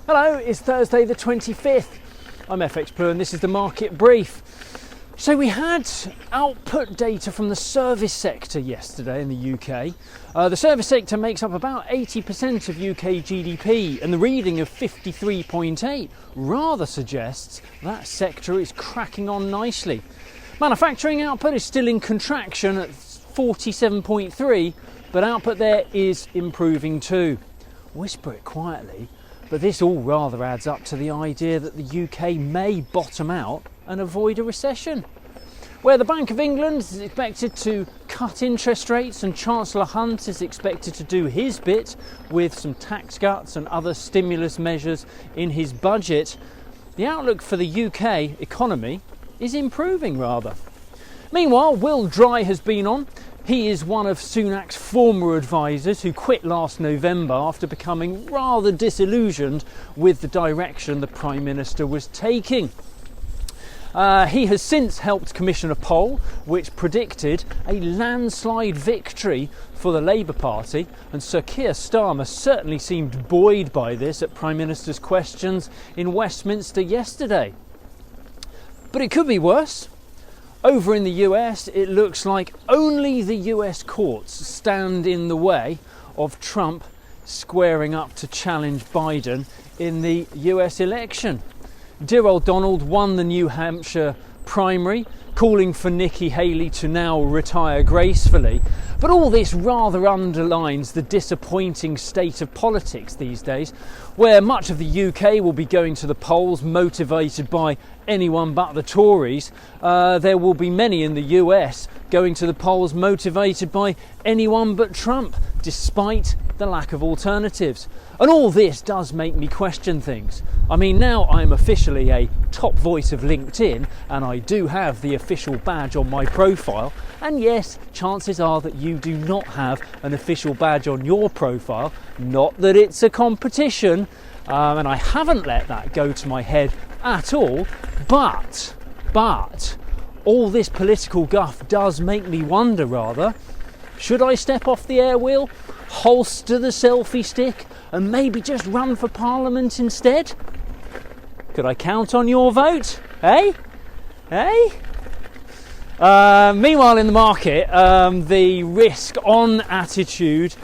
Hello, it's Thursday the 25th. I'm FxPlew and this is the market brief. So we had output data from the service sector yesterday in the UK. The service sector makes up about 80% of UK GDP, and the reading of 53.8 rather suggests that sector is cracking on nicely. Manufacturing output is still in contraction at 47.3, but output there is improving too. Whisper it quietly, but this all rather adds up to the idea that the UK may bottom out and avoid a recession. Where the Bank of England is expected to cut interest rates and Chancellor Hunt is expected to do his bit with some tax cuts and other stimulus measures in his budget, the outlook for the UK economy is improving rather. Meanwhile, Will Dry has been on. He is one of Sunak's former advisors who quit last November after becoming rather disillusioned with the direction the Prime Minister was taking. He has since helped commission a poll which predicted a landslide victory for the Labour Party, and Sir Keir Starmer certainly seemed buoyed by this at Prime Minister's questions in Westminster yesterday. But it could be worse. Over in the US, it looks like only the US courts stand in the way of Trump squaring up to challenge Biden in the US election. Dear old Donald won the New Hampshire primary, calling for Nikki Haley to now retire gracefully. But all this rather underlines the disappointing state of politics these days, where much of the UK will be going to the polls motivated by anyone but the Tories. There will be many in the US going to the polls motivated by anyone but Trump, despite the lack of alternatives. And all this does make me question things. I mean, now I'm officially a top voice of LinkedIn and I do have the official badge on my profile. And yes, chances are that you do not have an official badge on your profile. Not that it's a competition, and I haven't let that go to my head at all. But all this political guff does make me wonder rather. Should I step off the air wheel, holster the selfie stick and maybe just run for Parliament instead? Could I count on your vote? Eh? Meanwhile in the market, the risk on attitude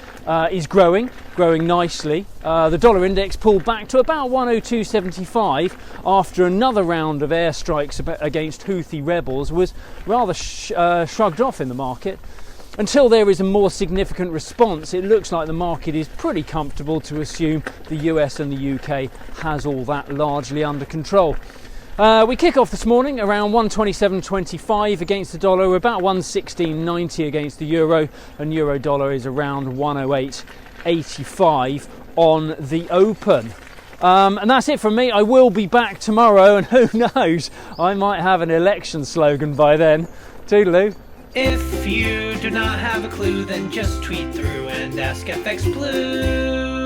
is growing nicely. The dollar index pulled back to about 102.75 after another round of airstrikes against Houthi rebels was rather shrugged off in the market. Until there is a more significant response, it looks like the market is pretty comfortable to assume the US and the UK has all that largely under control. We kick off this morning around 127.25 against the dollar. We're about 116.90 against the euro, and euro dollar is around 108.85 on the open. And that's it from me. I will be back tomorrow, and who knows, I might have an election slogan by then. Toodaloo. If you do not have a clue, then just tweet through and ask FxPlew.